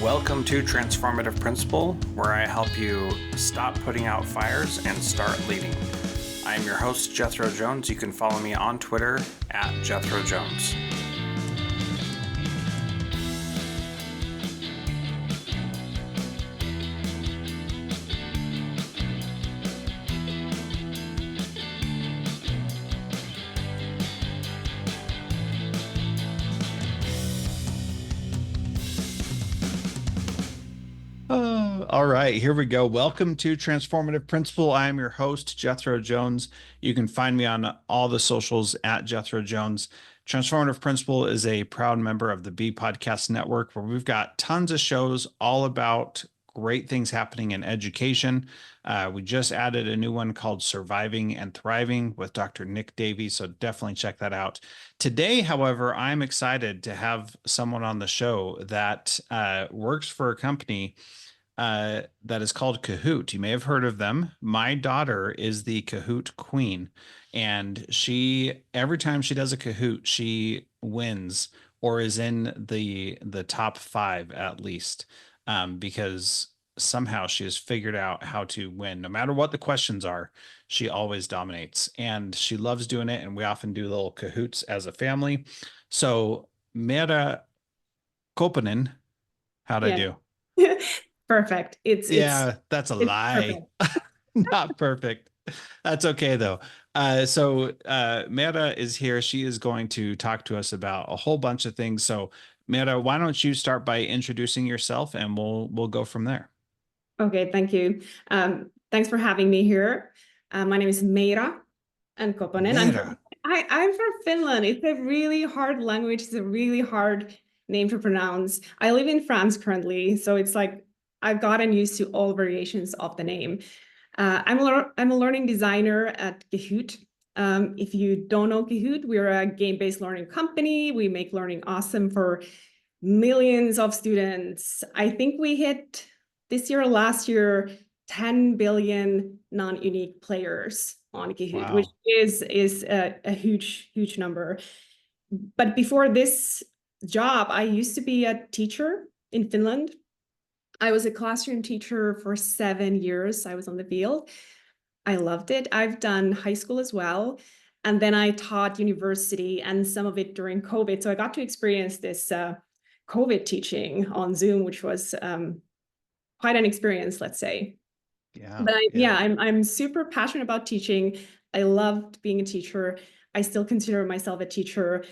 Welcome to Transformative Principal, where I help you stop putting out fires and start leading. I'm your host, Jethro Jones. You can follow me on Twitter at Jethro Jones. All right, here we go. Welcome to Transformative Principal. I am your host, Jethro Jones. You can find me on all the socials at Jethro Jones. Transformative Principal is a proud member of the B Podcast Network, where we've got tons of shows all about great things happening in education. We just added a new one called Surviving and Thriving with Dr. Nick Davey, so definitely check that out. Today, however, I'm excited to have someone on the show that works for a company that is called Kahoot. You may have heard of them. My daughter is the Kahoot queen, and every time she does a Kahoot, she wins or is in the top five at least, because somehow she has figured out how to win. No matter what the questions are, she always dominates, and she loves doing it. And we often do little Kahoots as a family. So, Meira Koponen, how'd I do? Perfect. That's a it's lie. perfect. Not perfect. That's okay though. Meira is here. She is going to talk to us about a whole bunch of things. So Meira, why don't you start by introducing yourself, and we'll go from there. Okay, thank you. Thanks for having me here. My name is Meira Koponen. I'm from Finland. It's a really hard language. It's a really hard name to pronounce. I live in France currently, so it's like I've gotten used to all variations of the name. I'm a learning designer at Kahoot. If you don't know Kahoot, we're a game-based learning company. We make learning awesome for millions of students. I think we hit this year, last year, 10 billion non-unique players on Kahoot, Wow. which is a huge, huge number. But before this job, I used to be a teacher in Finland. I was a classroom teacher for 7 years. I was on the field. I loved it. I've done high school as well. And then I taught university and some of it during COVID. So I got to experience this COVID teaching on Zoom, which was quite an experience, let's say. Yeah. But I'm super passionate about teaching. I loved being a teacher. I still consider myself a teacher.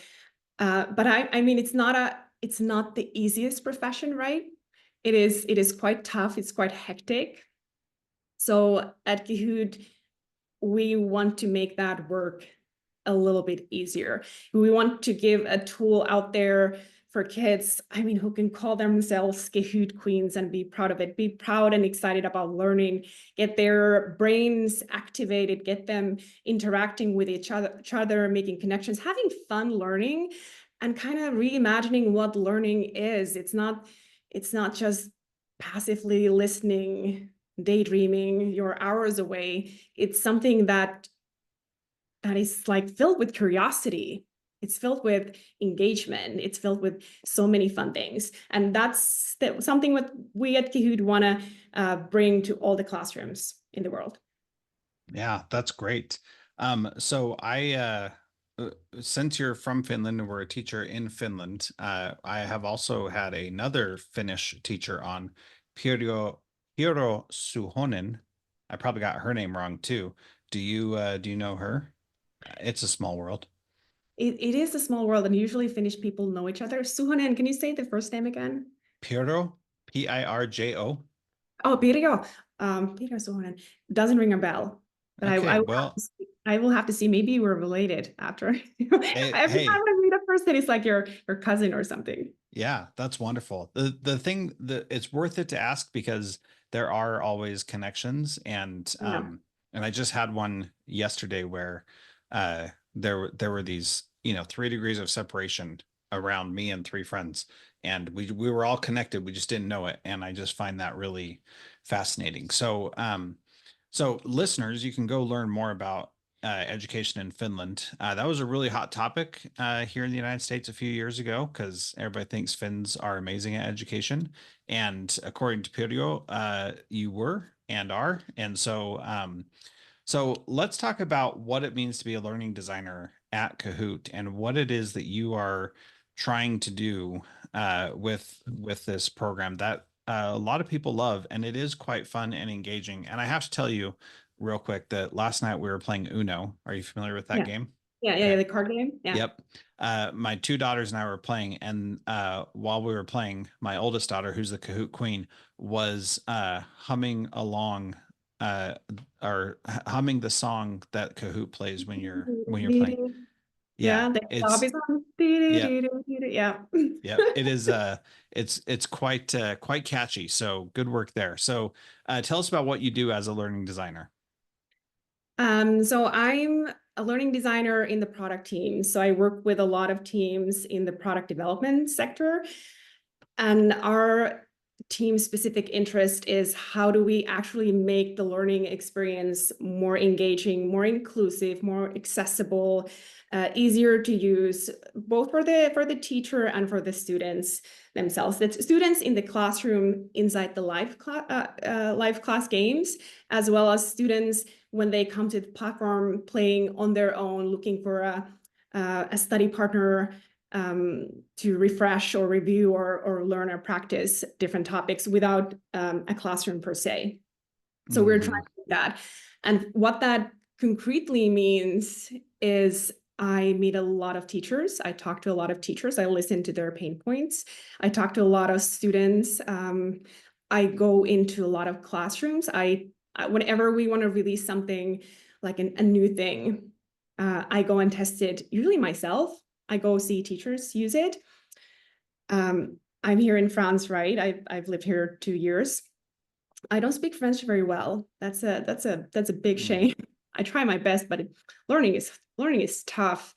But I mean, it's not the easiest profession, right? It is quite tough. It's quite hectic. So at Kahoot, we want to make that work a little bit easier. We want to give a tool out there for kids, who can call themselves Kahoot queens and be proud of it, be proud and excited about learning, get their brains activated, get them interacting with each other, making connections, having fun learning, and kind of reimagining what learning is. It's not just passively listening, daydreaming, you're hours away. It's something that is like filled with curiosity. It's filled with engagement. It's filled with so many fun things. And that's something what we at Kahoot want to bring to all the classrooms in the world. Yeah, that's great. So since you're from Finland and we're a teacher in Finland, I have also had another Finnish teacher on, Pirjo Suhonen. I probably got her name wrong too. Do you know her? It's a small world. It is a small world, and usually Finnish people know each other. Suhonen, can you say the first name again? Pirjo, Pirjo. Oh, Pirjo. Pirjo Suhonen doesn't ring a bell. But Okay, I will have to see. Maybe we're related after. Every time I meet a person, it's like your cousin or something. Yeah, that's wonderful. The thing that it's worth it to ask, because there are always connections, and I just had one yesterday where there were these 3 degrees of separation around me and 3 friends, and we were all connected. We just didn't know it, and I just find that really fascinating. So listeners, you can go learn more about education in Finland. That was a really hot topic here in the United States a few years ago because everybody thinks Finns are amazing at education. And according to Pirjo, you were and are. And so let's talk about what it means to be a learning designer at Kahoot and what it is that you are trying to do with this program that a lot of people love, and it is quite fun and engaging. And I have to tell you real quick that last night we were playing Uno. Are you familiar with that Yeah. game? Yeah, the card game. Yeah. Yep. My two daughters and I were playing, and while we were playing, my oldest daughter, who's the Kahoot queen, was humming along or humming the song that Kahoot plays when you're playing. Yeah, Yeah, the it's top is on. yeah, Yeah. yeah. It is it's quite catchy. So good work there. So tell us about what you do as a learning designer. So I'm a learning designer in the product team. So I work with a lot of teams in the product development sector. And our team specific interest is how do we actually make the learning experience more engaging, more inclusive, more accessible, easier to use, both for the teacher and for the students themselves. The students in the classroom inside the live class games, as well as students when they come to the platform playing on their own, looking for a study partner to refresh or review or learn or practice different topics without a classroom per se. So we're trying to do that. And what that concretely means is I meet a lot of teachers. I talk to a lot of teachers. I listen to their pain points. I talk to a lot of students. I go into a lot of classrooms. Whenever we want to release something like a new thing, I go and test it, usually myself. I go see teachers use it. I'm here in France, right? I've lived here 2 years. I don't speak French very well. That's a big shame. I try my best, but learning is tough.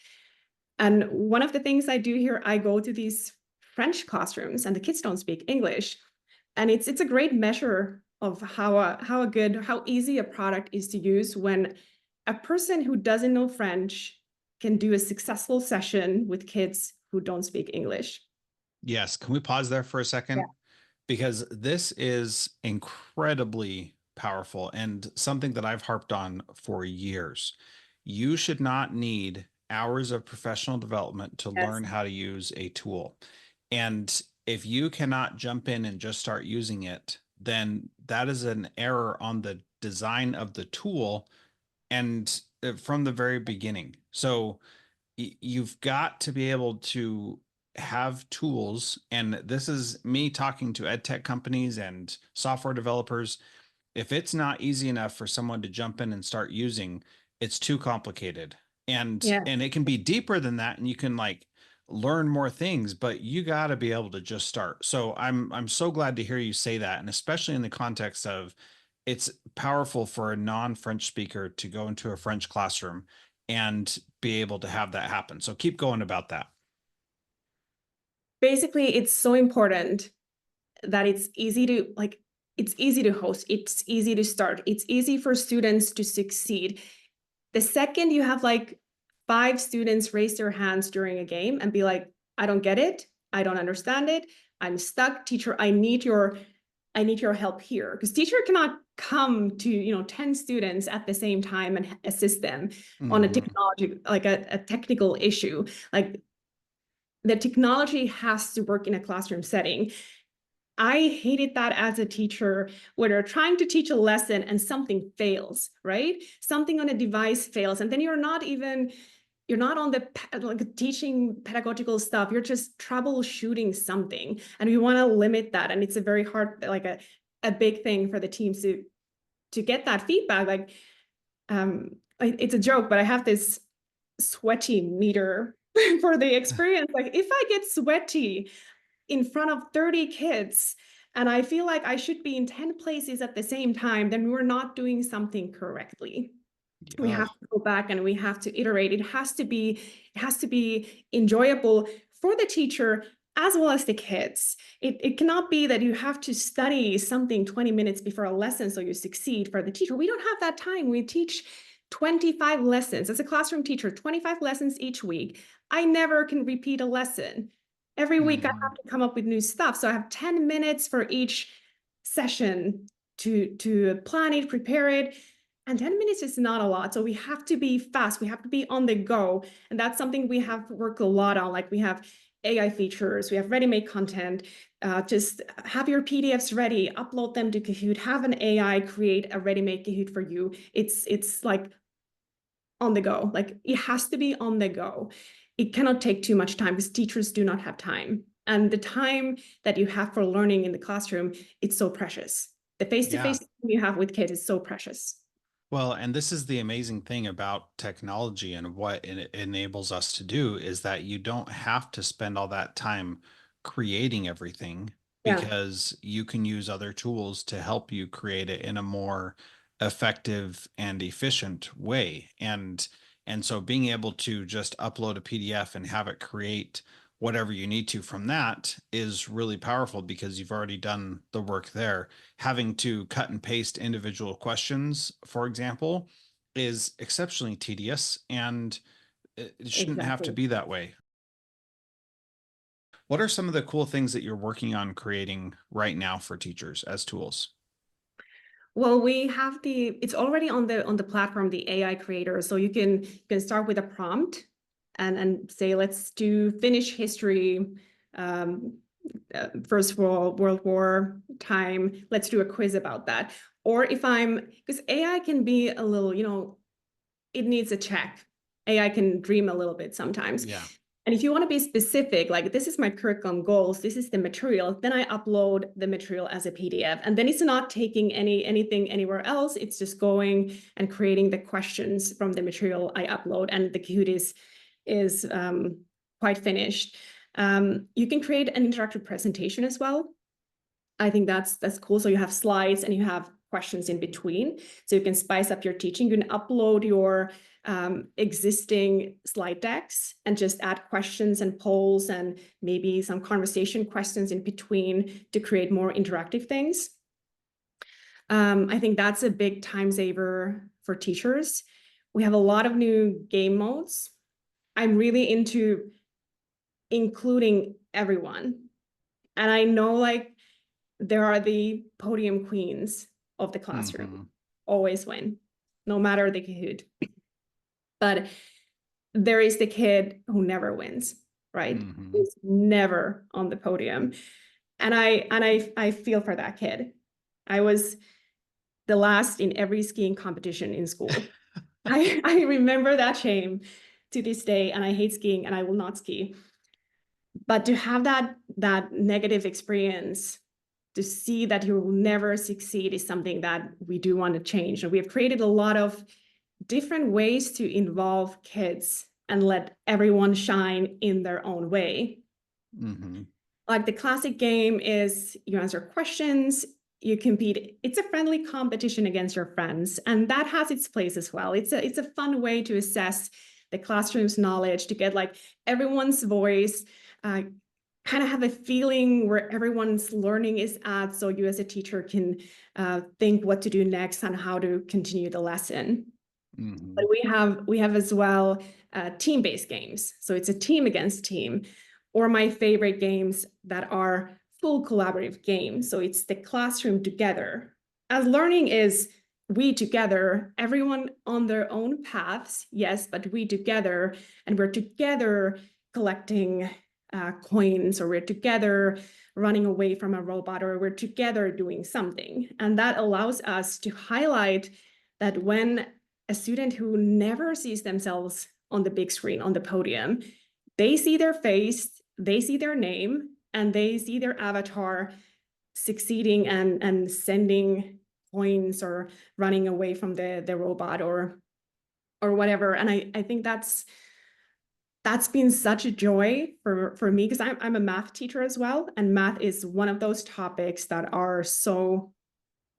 And one of the things I do here, I go to these French classrooms, and the kids don't speak English, and it's a great measure of how easy a product is to use when a person who doesn't know French can do a successful session with kids who don't speak English. Yes. Can we pause there for a second? Yeah. Because this is incredibly powerful and something that I've harped on for years. You should not need hours of professional development to Yes. learn how to use a tool. And if you cannot jump in and just start using it, then that is an error on the design of the tool and from the very beginning. So you've got to be able to have tools, and this is me talking to ed tech companies and software developers. If it's not easy enough for someone to jump in and start using, it's too complicated. And Yeah. and it can be deeper than that, and you can like learn more things, but you got to be able to just start. So I'm so glad to hear you say that, and especially in the context of it's powerful for a non-French speaker to go into a French classroom and be able to have that happen. So keep going about that. Basically, it's so important that it's easy to host, it's easy to start, it's easy for students to succeed. The second you have like 5 students raise their hands during a game and be like, I don't get it, I don't understand it, I'm stuck, teacher, I need your help here, because teacher cannot come to 10 students at the same time and assist them on a technology, like a technical issue. Like the technology has to work in a classroom setting. I hated that as a teacher, where you're trying to teach a lesson and something fails, right? Something on a device fails, and then you're not on the teaching pedagogical stuff. You're just troubleshooting something, and we want to limit that. And it's a very hard, like a big thing for the teams to get that feedback. Like, it's a joke, but I have this sweaty meter for the experience. Like, if I get sweaty in front of 30 kids and I feel like I should be in 10 places at the same time, then we're not doing something correctly. Yeah. We have to go back and we have to iterate. It has to be enjoyable for the teacher as well as the kids. It cannot be that you have to study something 20 minutes before a lesson so you succeed for the teacher. We don't have that time. We teach 25 lessons. As a classroom teacher, 25 lessons each week. I never can repeat a lesson. Every week I have to come up with new stuff. So I have 10 minutes for each session to plan it, prepare it. And 10 minutes is not a lot. So we have to be fast. We have to be on the go. And that's something we have worked a lot on. Like we have AI features, we have ready-made content. Just have your PDFs ready, upload them to Kahoot, have an AI create a ready-made Kahoot for you. It's like on the go. Like it has to be on the go. It cannot take too much time because teachers do not have time. And the time that you have for learning in the classroom, it's so precious. The face-to-face you have with kids is so precious. Well, and this is the amazing thing about technology and what it enables us to do is that you don't have to spend all that time creating everything Yeah. because you can use other tools to help you create it in a more effective and efficient way. And so being able to just upload a PDF and have it create whatever you need to from that is really powerful because you've already done the work there. Having to cut and paste individual questions, for example, is exceptionally tedious, and it shouldn't have to be that way. What are some of the cool things that you're working on creating right now for teachers as tools? Well, we have it's already on the platform, the AI creator. So you can start with a prompt and say, let's do Finnish history, First World War time. Let's do a quiz about that. Or because AI can be a little, it needs a check. AI can dream a little bit sometimes. Yeah. And if you want to be specific, like this is my curriculum goals, this is the material, then I upload the material as a PDF. And then it's not taking anything anywhere else. It's just going and creating the questions from the material I upload. And the Kahoot is quite finished. You can create an interactive presentation as well. I think that's cool. So you have slides and you have questions in between. So you can spice up your teaching. You can upload your existing slide decks and just add questions and polls and maybe some conversation questions in between to create more interactive things. I think that's a big time saver for teachers. We have a lot of new game modes. I'm really into including everyone. And I know like there are the podium queens of the classroom, always win, no matter the Kahoot. But there is the kid who never wins, right? Who's never on the podium. And I feel for that kid. I was the last in every skiing competition in school. I remember that shame to this day, and I hate skiing and I will not ski. But to have that negative experience, to see that you will never succeed is something that we do want to change. And we have created a lot of different ways to involve kids and let everyone shine in their own way. Like the classic game is you answer questions, you compete. It's a friendly competition against your friends, and that has its place as well. It's a fun way to assess the classroom's knowledge, to get like everyone's voice, kind of have a feeling where everyone's learning is at, so you as a teacher can think what to do next and how to continue the lesson. But we have as well team-based games. So it's a team against team, or my favorite games that are full collaborative games. So it's the classroom together. As learning is we together, everyone on their own paths, yes, but we together, and we're together collecting coins, or we're together running away from a robot, or we're together doing something. And that allows us to highlight that when a student who never sees themselves on the big screen, on the podium, they see their face, they see their name, and they see their avatar succeeding and sending coins or running away from the robot or whatever. And I think that's been such a joy for me, because I'm a math teacher as well, and math is one of those topics that are so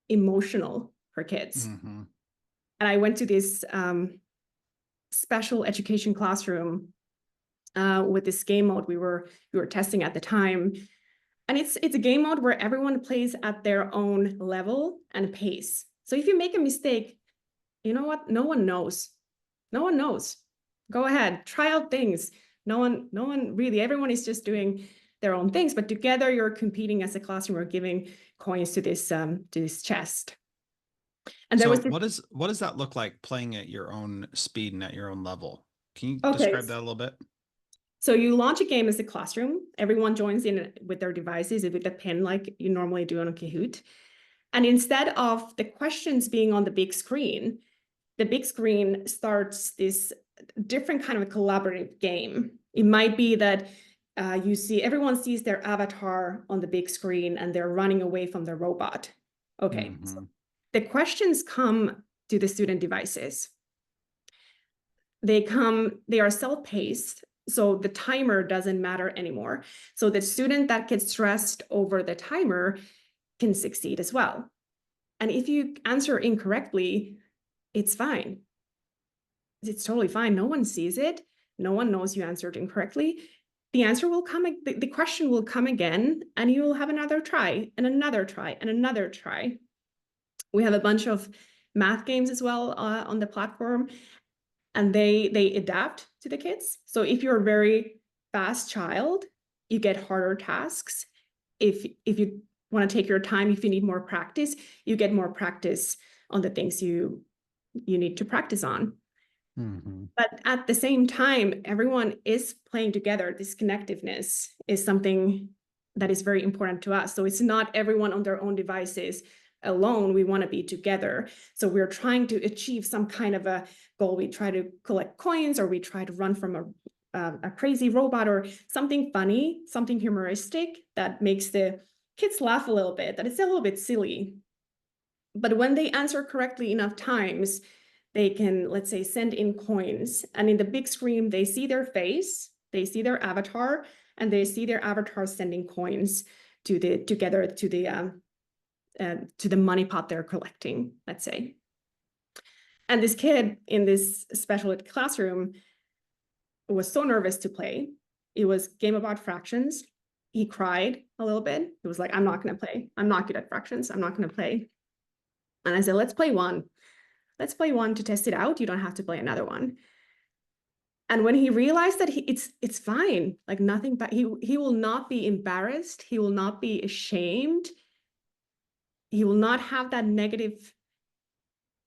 emotional for kids. And I went to this special education classroom with this game mode we were testing at the time. And it's a game mode where everyone plays at their own level and pace. So if you make a mistake, you know what? No one knows. No one knows. Go ahead, try out things. No one really, everyone is just doing their own things, but together you're competing as a classroom or giving coins to this chest. And there So was this, what does that look like playing at your own speed and at your own level? Can you okay. describe that a little bit? So you launch a game as a classroom. Everyone joins in with their devices, with a pen like you normally do on a Kahoot. And instead of the questions being on the big screen starts this different kind of a collaborative game. It might be that everyone sees their avatar on the big screen and they're running away from the robot. Okay, so the questions come to the student devices. They are self-paced, so the timer doesn't matter anymore. So the student that gets stressed over the timer can succeed as well. And if you answer incorrectly, it's fine. It's totally fine. No one sees it. No one knows you answered incorrectly. The answer will come, the question will come again, and you will have another try and another try and another try. We have a bunch of math games as well on the platform, and they adapt to the kids. So if you're a very fast child, you get harder tasks. If you want to take your time, if you need more practice, you get more practice on the things you need to practice on. But at the same time, everyone is playing together. This connectiveness is something that is very important to us. So it's not everyone on their own devices alone. We want to be together. So we're trying to achieve some kind of a goal. We try to collect coins, or we try to run from a crazy robot, or something funny, something humoristic that makes the kids laugh a little bit, that it's a little bit silly. But when they answer correctly enough times, they can, let's say, send in coins. And in the big screen, they see their face, they see their avatar, and they see their avatar sending coins to the money pot they're collecting, let's say. And this kid in this special ed classroom was so nervous to play. It was a game about fractions. He cried a little bit. It was like, I'm not going to play. I'm not good at fractions. I'm not going to play. And I said, let's play one. Let's play one to test it out. You don't have to play another one. And when he realized that it's fine, like nothing, but he will not be embarrassed. He will not be ashamed. He will not have that negative,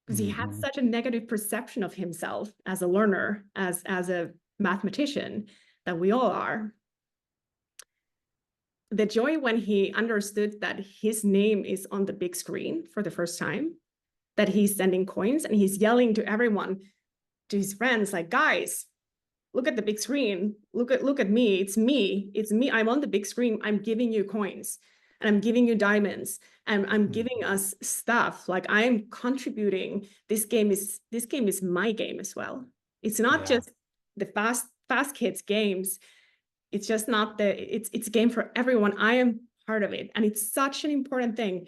because he had such a negative perception of himself as a learner, as a mathematician, that we all are. The joy when he understood that his name is on the big screen for the first time, that he's sending coins and he's yelling to everyone, to his friends, like, guys, look at the big screen. Look at me. It's me. It's me. I'm on the big screen. I'm giving you coins, and I'm giving you diamonds, and I'm giving us stuff. Like, I'm contributing. This game is my game as well. It's not just the fast kids games. It's just not it's a game for everyone. I am part of it. And it's such an important thing,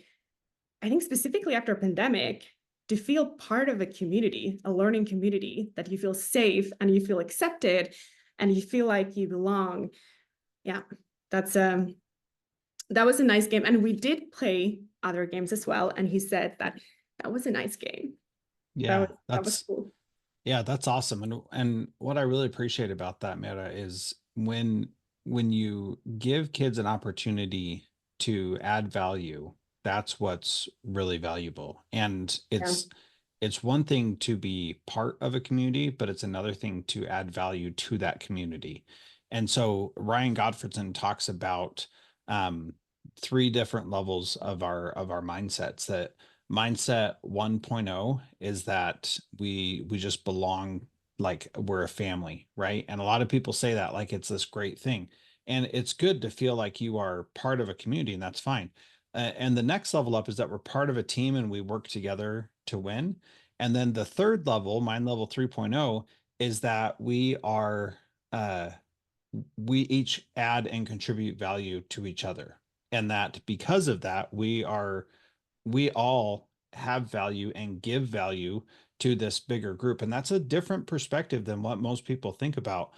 I think, specifically after a pandemic, to feel part of a community, a learning community, that you feel safe and you feel accepted and you feel like you belong. Yeah, that was a nice game. And we did play other games as well. And he said that was a nice game. Yeah, that was cool. Yeah, that's awesome. And what I really appreciate about that, Meira, is when you give kids an opportunity to add value, that's what's really valuable. And it's one thing to be part of a community, but it's another thing to add value to that community. And so Ryan Gottfredson talks about 3 different levels of our mindsets. That mindset 1.0 is that we just belong, like we're a family, right? And a lot of people say that like it's this great thing. And it's good to feel like you are part of a community, and that's fine. And the next level up is that we're part of a team and we work together to win. And then the third level, mind level 3.0, is that we each add and contribute value to each other. And that because of that, we all have value and give value to this bigger group. And that's a different perspective than what most people think about.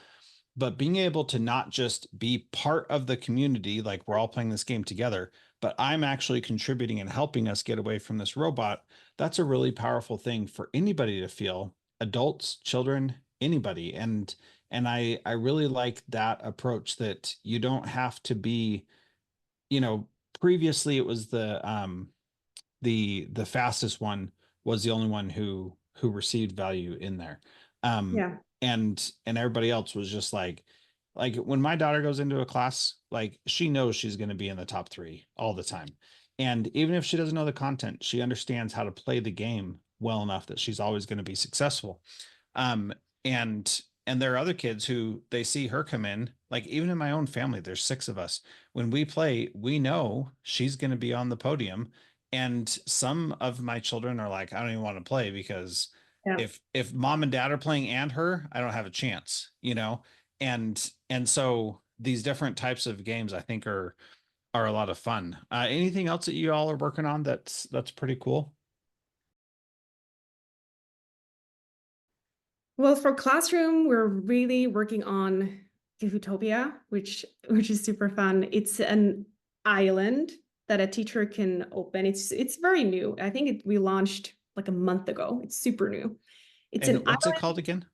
But being able to not just be part of the community, like we're all playing this game together, but I'm actually contributing and helping us get away from this robot. That's a really powerful thing for anybody to feel, adults, children, anybody. And I really like that approach, that you don't have to be, you know, previously it was the fastest one was the only one who received value in there. Yeah. And everybody else was just like when my daughter goes into a class, like she knows she's going to be in the top 3 all the time. And even if she doesn't know the content, she understands how to play the game well enough that she's always going to be successful. Um, and there are other kids who they see her come in, like even in my own family, there's 6 of us. When we play, we know she's going to be on the podium. And some of my children are like, I don't even want to play because Yeah. if mom and dad are playing and her, I don't have a chance, you know? And so these different types of games I think are a lot of fun. Anything else that you all are working on that's pretty cool? Well, for classroom, we're really working on Kahootopia, which is super fun. It's an island that a teacher can open. It's very new. I think we launched like a month ago. It's super new. It's And an what's it island, called again?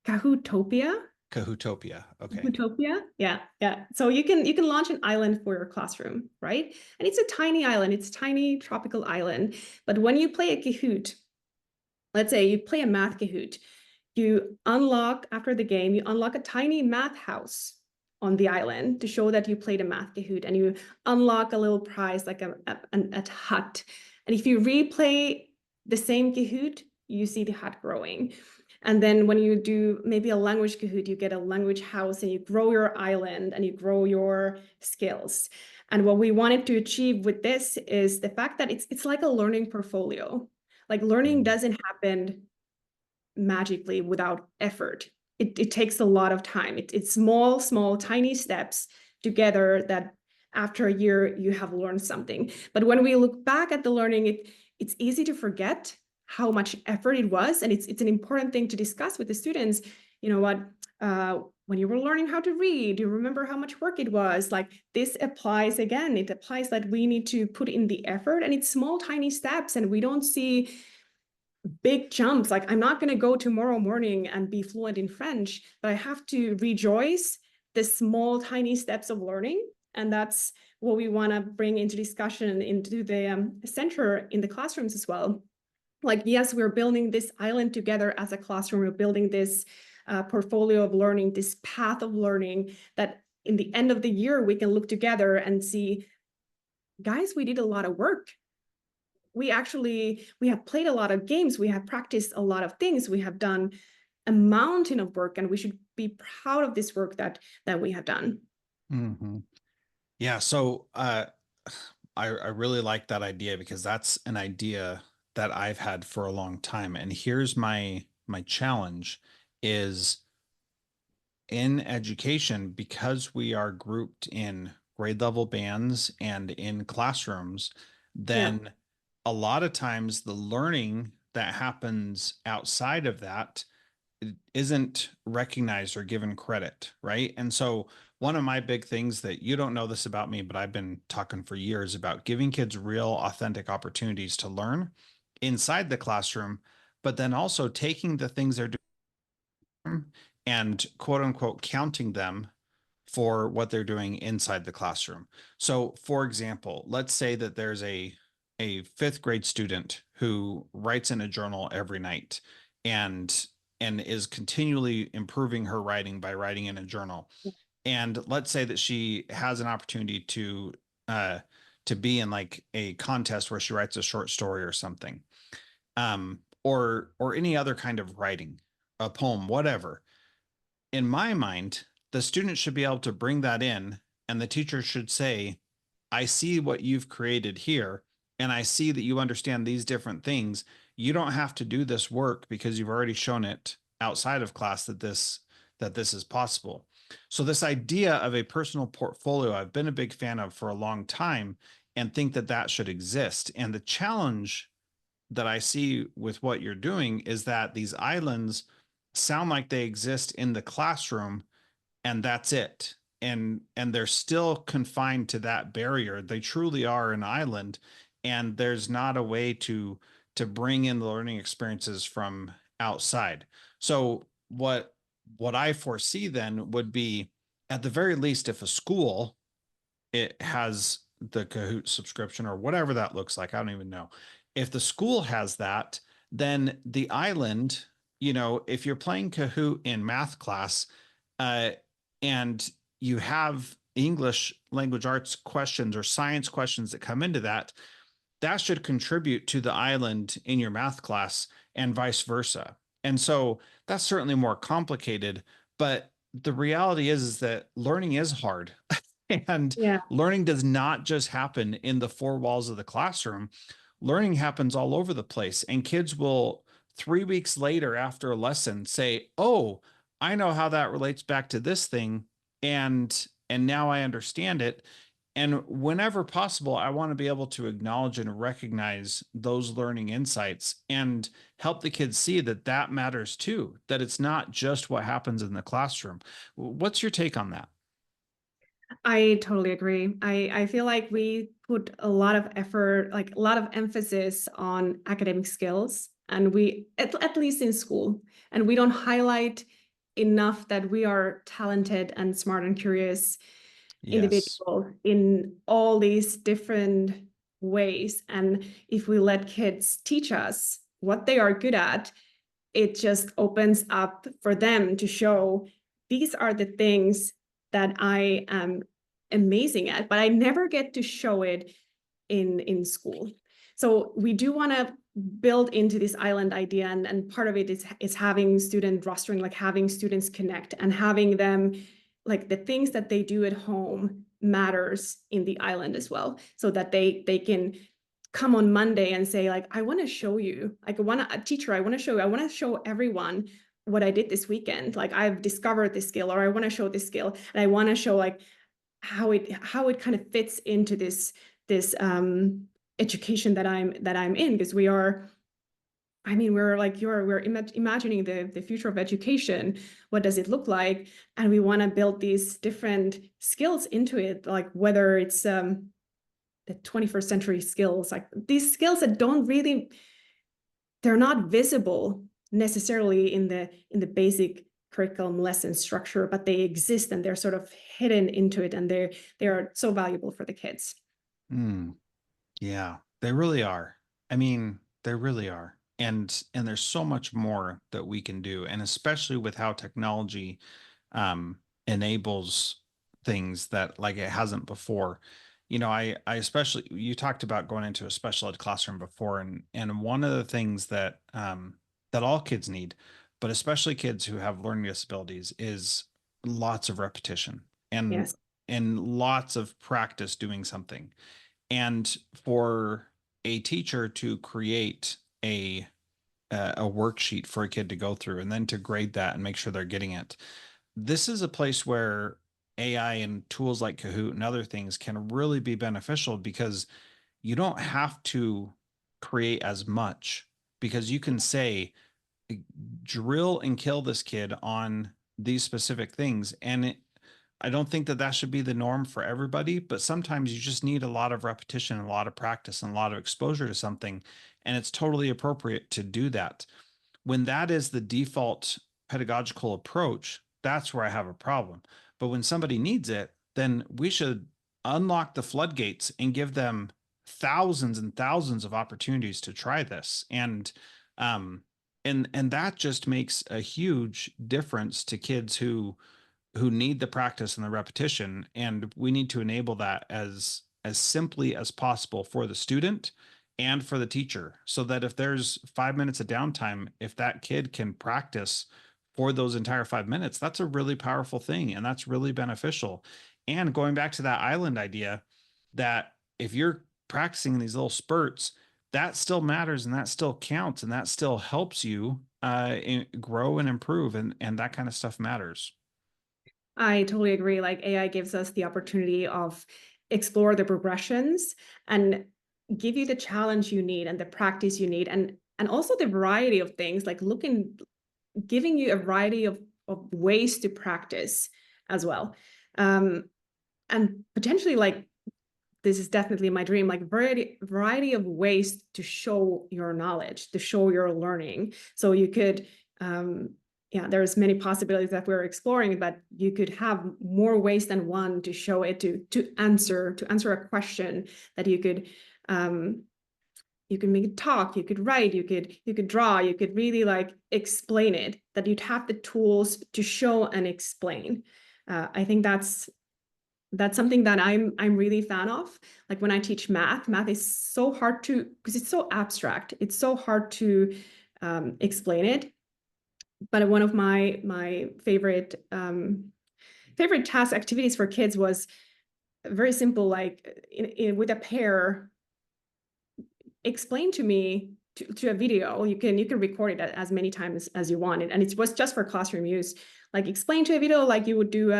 Kahootopia. Kahootopia. Okay. Utopia, yeah, yeah. So you can launch an island for your classroom, right? And it's a tiny island. It's a tiny tropical island. But when you play a Kahoot, let's say you play a math Kahoot, you unlock after the game, you unlock a tiny math house on the island to show that you played a math Kahoot, and you unlock a little prize like a hut. And if you replay the same Kahoot, you see the hut growing. And then when you do maybe a language Kahoot, you get a language house and you grow your island and you grow your skills. And what we wanted to achieve with this is the fact that it's like a learning portfolio. Like learning Mm. doesn't happen magically without effort. It takes a lot of time. It's small, tiny steps together that after a year you have learned something. But when we look back at the learning, it's easy to forget how much effort it was. And it's an important thing to discuss with the students. You know what? When you were learning how to read, you remember how much work it was. Like this applies again. It applies that we need to put in the effort, and it's small, tiny steps. And we don't see big jumps. Like I'm not going to go tomorrow morning and be fluent in French, but I have to rejoice the small, tiny steps of learning. And that's what we want to bring into discussion into the center in the classrooms as well. Like, yes, we're building this island together as a classroom. We're building this portfolio of learning, this path of learning that in the end of the year, we can look together and see, guys, we did a lot of work. We have played a lot of games. We have practiced a lot of things. We have done a mountain of work, and we should be proud of this work that we have done. Mm-hmm. Yeah. So I really like that idea, because that's an idea that I've had for a long time. And here's my challenge is, in education, because we are grouped in grade level bands and in classrooms, Yeah. then a lot of times the learning that happens outside of that isn't recognized or given credit, right? And so one of my big things, that you don't know this about me, but I've been talking for years about giving kids real authentic opportunities to learn inside the classroom, but then also taking the things they're doing and quote unquote counting them for what they're doing inside the classroom. So for example, let's say that there's a 5th grade student who writes in a journal every night, and is continually improving her writing by writing in a journal. And let's say that she has an opportunity uh to be in like a contest where she writes a short story or something. Or any other kind of writing, a poem, whatever. In my mind, the student should be able to bring that in, and the teacher should say, I see what you've created here, and I see that you understand these different things. You don't have to do this work because you've already shown it outside of class that this is possible. So this idea of a personal portfolio, I've been a big fan of for a long time, and think that that should exist. And the challenge that I see with what you're doing is that these islands sound like they exist in the classroom, and that's it. and they're still confined to that barrier. They truly are an island, and there's not a way to bring in the learning experiences from outside. So what I foresee then would be, at the very least, if a school it has the Kahoot subscription or whatever that looks like, I don't even know. If the school has that, then the island, if you're playing Kahoot in math class, uh, and you have English language arts questions or science questions that come into that, that should contribute to the island in your math class and vice versa. And so that's certainly more complicated, but the reality is that learning is hard. And Yeah. learning does not just happen in the four walls of the classroom. Learning happens all over the place. And kids will, 3 weeks later after a lesson, say, "Oh, I know how that relates back to this thing. And now I understand it." And whenever possible, I want to be able to acknowledge and recognize those learning insights and help the kids see that that matters too, that it's not just what happens in the classroom. What's your take on that? I totally agree. I feel like we put a lot of effort, like a lot of emphasis on academic skills, and at least in school, and we don't highlight enough that we are talented and smart and curious Yes. individuals in all these different ways. And if we let kids teach us what they are good at, it just opens up for them to show these are the things that I am amazing at, but I never get to show it in school. So we do want to build into this island idea, and part of it is having student rostering, like having students connect and having them, like the things that they do at home matters in the island as well, so that they can come on Monday and say, like, I want to show you, like, a teacher, I want to show everyone what I did this weekend. Like, I've discovered this skill, or I want to show this skill, and I want to show like how it kind of fits into this education that I'm in, because we're like we're imagining the future of education. What does it look like? And we want to build these different skills into it, like whether it's the 21st century skills, like these skills that they're not visible necessarily in the basic curriculum lesson structure, but they exist and they're sort of hidden into it, and they are so valuable for the kids. Mm, yeah, they really are. I mean, they really are. And there's so much more that we can do, and especially with how technology enables things that like it hasn't before. I especially, you talked about going into a special ed classroom before, and one of the things that all kids need, but especially kids who have learning disabilities, is lots of repetition and Yes. and lots of practice doing something. And for a teacher to create a worksheet for a kid to go through and then to grade that and make sure they're getting it, this is a place where AI and tools like Kahoot and other things can really be beneficial, because you don't have to create as much, because you can say, drill and kill this kid on these specific things. And I don't think that that should be the norm for everybody, but sometimes you just need a lot of repetition, a lot of practice, and a lot of exposure to something. And it's totally appropriate to do that. When that is the default pedagogical approach, that's where I have a problem. But when somebody needs it, then we should unlock the floodgates and give them thousands and thousands of opportunities to try this. Um, and that just makes a huge difference to kids who need the practice and the repetition. And we need to enable that as simply as possible for the student and for the teacher, so that if there's 5 minutes of downtime, if that kid can practice for those entire 5 minutes, that's a really powerful thing, and that's really beneficial. And going back to that island idea, that if you're practicing in these little spurts, that still matters and that still counts and that still helps you grow and improve, and that kind of stuff matters. I totally agree. Like, AI gives us the opportunity of explore the progressions and give you the challenge you need and the practice you need, and also the variety of things, like giving you a variety of ways to practice as well. and potentially, like, this is definitely my dream, like variety of ways to show your knowledge, to show your learning. So you could, there's many possibilities that we're exploring, but you could have more ways than one to show it, to answer a question that you could make it talk, you could write, you could draw, you could really like explain it, that you'd have the tools to show and explain. I think that's something that I'm really a fan of. Like when I teach math is so hard to, because it's so abstract. It's so hard to explain it. But one of my favorite task activities for kids was very simple, like with a pair, explain to me to a video. You can record it as many times as you want, and it was just for classroom use. Like explain to a video like you would do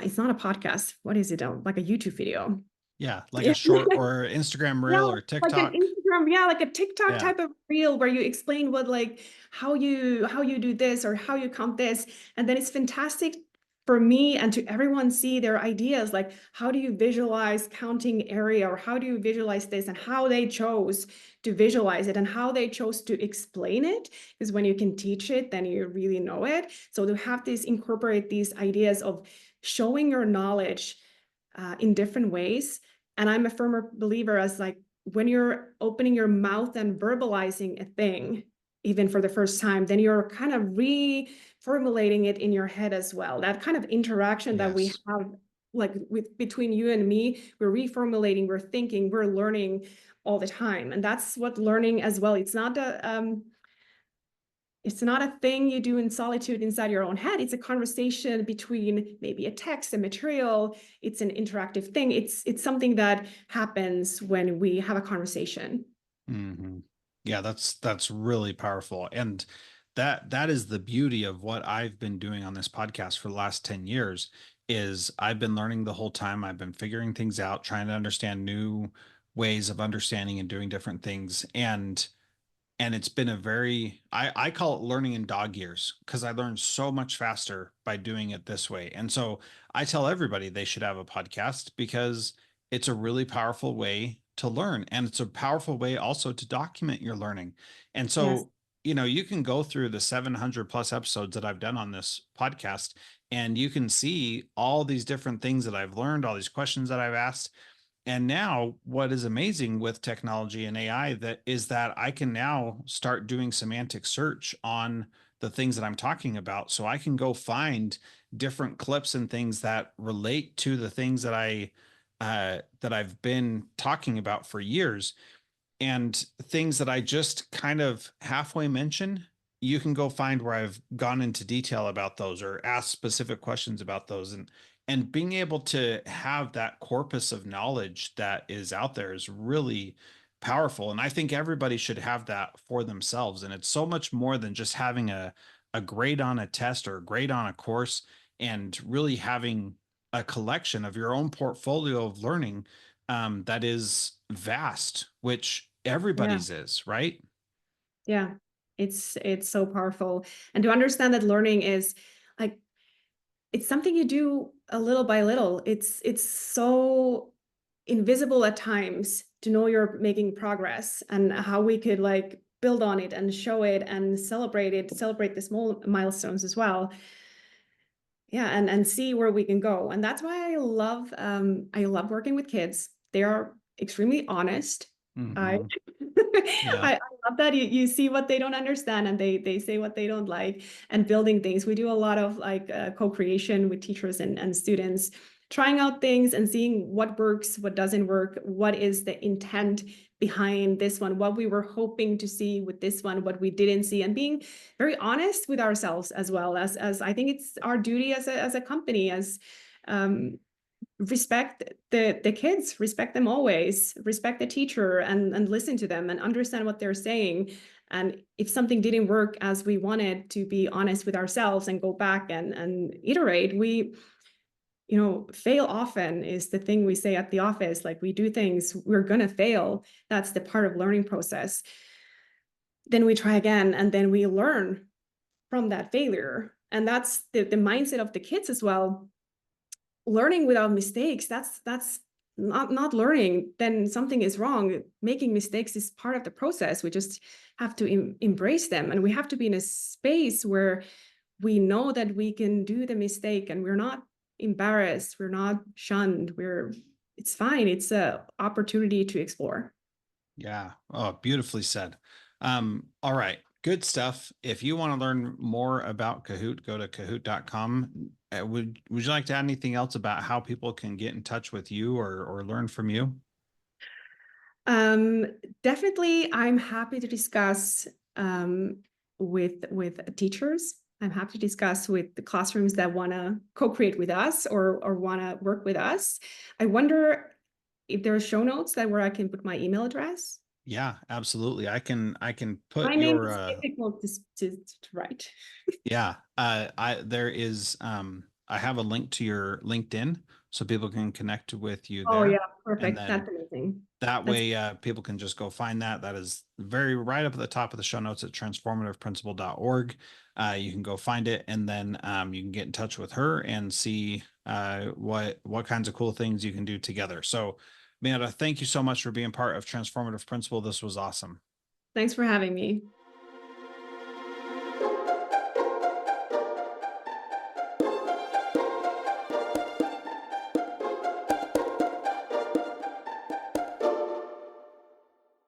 it's not a podcast. What is it? Like a YouTube video. Yeah, like a short or Instagram reel or TikTok. Like an Instagram, like a TikTok type of reel where you explain what, like, how you do this or how you count this. And then it's fantastic for me and to everyone see their ideas, like how do you visualize counting area, or how do you visualize this, and how they chose to visualize it and how they chose to explain it. Because when you can teach it, then you really know it. So to have this, incorporate these ideas of showing your knowledge in different ways. And I'm a firmer believer as, like, when you're opening your mouth and verbalizing a thing, even for the first time, then you're kind of reformulating it in your head as well. That kind of interaction that we have, like between you and me, we're reformulating, we're thinking, we're learning all the time. And that's what learning as well. It's not a thing you do in solitude inside your own head. It's a conversation between maybe a text, a material. It's an interactive thing. It's something that happens when we have a conversation. Mm-hmm. Yeah, that's really powerful. And that is the beauty of what I've been doing on this podcast for the last 10 years is I've been learning the whole time. I've been figuring things out, trying to understand new ways of understanding and doing different things. And it's been I call it learning in dog years, because I learned so much faster by doing it this way. And so I tell everybody they should have a podcast, because it's a really powerful way to learn. And it's a powerful way also to document your learning. And so, you can go through the 700 plus episodes that I've done on this podcast, and you can see all these different things that I've learned, all these questions that I've asked. And now what is amazing with technology and AI is that I can now start doing semantic search on the things that I'm talking about. So I can go find different clips and things that relate to the things that I've been talking about for years, and things that I just kind of halfway mention. You can go find where I've gone into detail about those or asked specific questions about those. And being able to have that corpus of knowledge that is out there is really powerful. And I think everybody should have that for themselves. And it's so much more than just having a grade on a test or a grade on a course, and really having a collection of your own portfolio of learning that is vast, which everybody's is, right? Yeah, it's so powerful. And to understand that learning is, like, it's something you do a little by little. It's so invisible at times to know you're making progress, and how we could, like, build on it and show it and celebrate the small milestones as well. Yeah, and see where we can go. And that's why I love working with kids. They are extremely honest. I I love that you see what they don't understand, and they say what they don't like, and building things. We do a lot of, like, co-creation with teachers and students, trying out things and seeing what works, what doesn't work, what is the intent behind this one, what we were hoping to see with this one, what we didn't see, and being very honest with ourselves, as well as I think it's our duty as a company, as respect the kids, respect them always, respect the teacher, and listen to them and understand what they're saying. And if something didn't work as we wanted, to be honest with ourselves and go back and iterate. We, fail often is the thing we say at the office. Like, we do things, we're gonna fail. That's the part of learning process. Then we try again, and then we learn from that failure. And that's the mindset of the kids as well. Learning without mistakes, that's not learning. Then something is wrong. Making mistakes is part of the process. We just have to embrace them, and we have to be in a space where we know that we can do the mistake and we're not embarrassed, we're not shunned, it's fine. It's a opportunity to explore. Yeah. Oh, beautifully said. All right. Good stuff. If you want to learn more about Kahoot, go to kahoot.com. Would you like to add anything else about how people can get in touch with you or learn from you? Definitely, I'm happy to discuss with teachers. I'm happy to discuss with the classrooms that want to co-create with us or want to work with us. I wonder if there are show notes where I can put my email address. Yeah, absolutely. I can put My name your is difficult to write. yeah. There is I have a link to your LinkedIn so people can connect with you Oh there. yeah, And perfect. then That's amazing. that way people can just go find that. That is very right up at the top of the show notes at transformativeprincipal.org. You can go find it, and then you can get in touch with her and see what kinds of cool things you can do together. So Meira, thank you so much for being part of Transformative Principal. This was awesome. Thanks for having me.